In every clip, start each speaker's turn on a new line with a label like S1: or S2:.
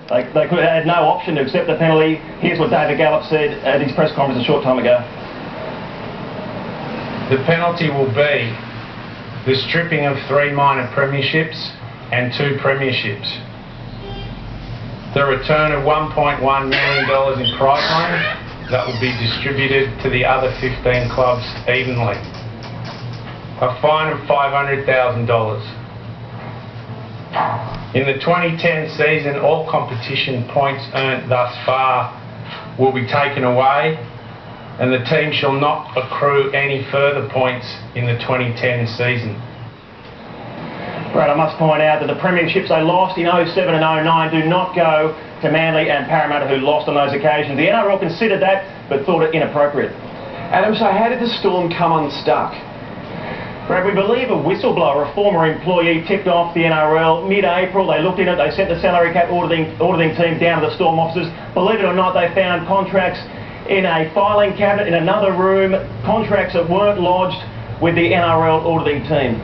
S1: They could have had no option to accept the penalty. Here's what David Gallop said at his press conference a short time ago.
S2: The penalty will be the stripping of 3 minor premierships and 2 premierships. The return of $1.1 million in prize money that will be distributed to the other 15 clubs evenly. A fine of $500,000. In the 2010 season, all competition points earned thus far will be taken away, and the team shall not accrue any further points in the 2010 season.
S1: Brad, I must point out that the premierships they lost in 07 and 09 do not go to Manly and Parramatta, who lost on those occasions. The NRL considered that, but thought it inappropriate.
S3: Adam, so how did the Storm come unstuck?
S1: Brad, we believe a whistleblower, a former employee, tipped off the NRL mid-April. They looked in it, they sent the salary cap auditing team down to the Storm offices. Believe it or not, they found contracts in a filing cabinet in another room, contracts that weren't lodged with the NRL auditing team.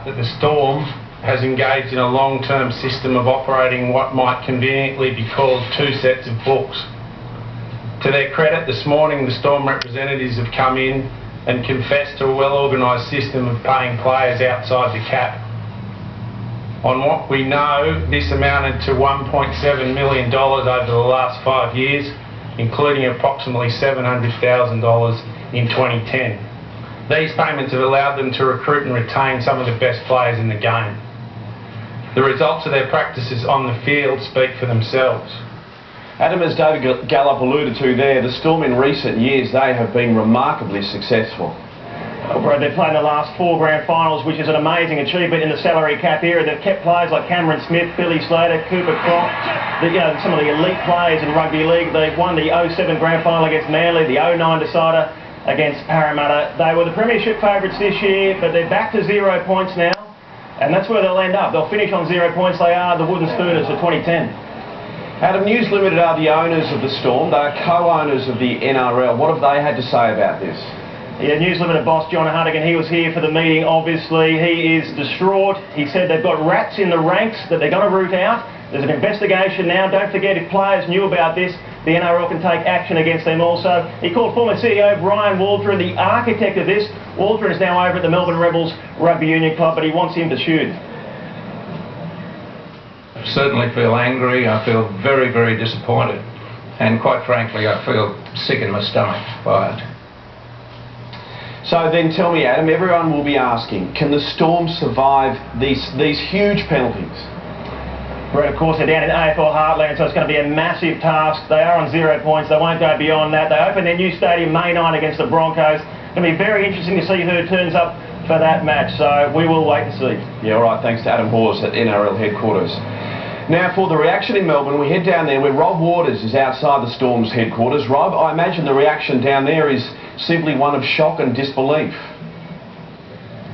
S2: That the Storm has engaged in a long-term system of operating what might conveniently be called 2 sets of books. To their credit, this morning the Storm representatives have come in and confessed to a well-organised system of paying players outside the cap. On what we know, this amounted to $1.7 million over the last 5 years, including approximately $700,000 in 2010. These payments have allowed them to recruit and retain some of the best players in the game. The results of their practices on the field speak for themselves.
S3: Adam, as David Gallop alluded to there, the Storm in recent years, they have been remarkably successful.
S1: Well, Brad, they've played in the last 4 grand finals, which is an amazing achievement in the salary cap era. They've kept players like Cameron Smith, Billy Slater, Cooper Croft, some of the elite players in rugby league. They've won the 07 grand final against Manly, the 09 decider against Parramatta. They were the premiership favourites this year, but they're back to 0 points now, and that's where they'll end up. They'll finish on 0 points. They are the Wooden Spooners for 2010.
S3: Adam, News Limited are the owners of the Storm. They are co-owners of the NRL. What have they had to say about this?
S1: Yeah, News Limited boss John Hunnigan, he was here for the meeting, obviously. He is distraught. He said they've got rats in the ranks that they're going to root out. There's an investigation now. Don't forget, if players knew about this, the NRL can take action against them also. He called former CEO Brian Waldron the architect of this. Waldron is now over at the Melbourne Rebels Rugby Union Club, but he wants him pursued.
S4: I certainly feel angry. I feel very, very disappointed. And quite frankly, I feel sick in my stomach by it.
S3: So then tell me, Adam, everyone will be asking, can the Storm survive these huge penalties?
S1: Brett, of course, they're down in AFL Heartland, so it's going to be a massive task. They are on 0 points. They won't go beyond that. They open their new stadium May night against the Broncos. It's going to be very interesting to see who turns up for that match, so we will wait and see.
S3: Yeah, all right, thanks to Adam Hawes at NRL headquarters. Now, for the reaction in Melbourne, we head down there where Rob Waters is outside the Storm's headquarters. Rob, I imagine the reaction down there is simply one of shock and disbelief.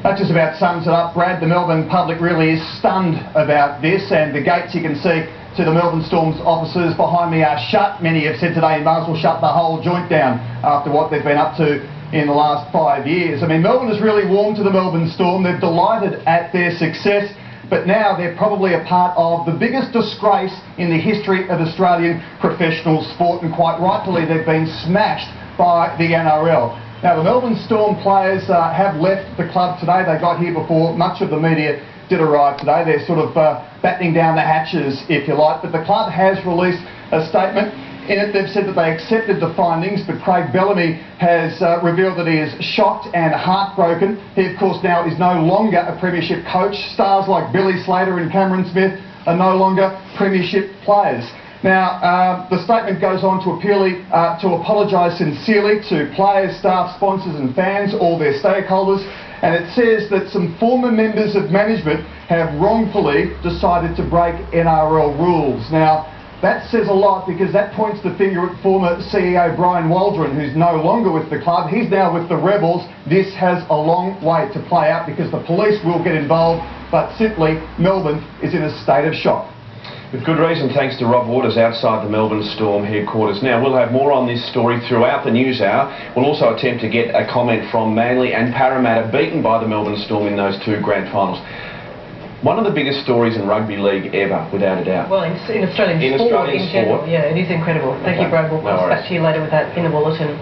S5: That just about sums it up, Brad. The Melbourne public really is stunned about this, and the gates you can see to the Melbourne Storm's offices behind me are shut. Many have said today you might as well shut the whole joint down after what they've been up to in the last 5 years. I mean, Melbourne has really warmed to the Melbourne Storm. They're delighted at their success, but now they're probably a part of the biggest disgrace in the history of Australian professional sport, and quite rightfully they've been smashed by the NRL. Now, the Melbourne Storm players have left the club today. They got here before much of the media did arrive today. They're sort of battening down the hatches, if you like, but the club has released a statement. In it, they've said that they accepted the findings, but Craig Bellamy has revealed that he is shocked and heartbroken. He, of course, now is no longer a premiership coach. Stars like Billy Slater and Cameron Smith are no longer premiership players. Now, the statement goes on to apologise sincerely to players, staff, sponsors and fans, all their stakeholders, and it says that some former members of management have wrongfully decided to break NRL rules. Now, that says a lot, because that points the finger at former CEO Brian Waldron, who's no longer with the club. He's now with the Rebels. This has a long way to play out, because the police will get involved, but simply Melbourne is in a state of shock.
S3: With good reason, thanks to Rob Waters outside the Melbourne Storm headquarters. Now, we'll have more on this story throughout the news hour. We'll also attempt to get a comment from Manly and Parramatta, beaten by the Melbourne Storm in those 2 grand finals. One of the biggest stories in rugby league ever, without a doubt.
S6: Well, in Australian
S3: In
S6: sport
S3: Australian
S6: in general,
S3: sport.
S6: yeah, it is incredible. Thank you,
S3: Okay.
S6: Brad. We'll
S3: No
S6: pass
S3: worries.
S6: back to you later with that in the bulletin.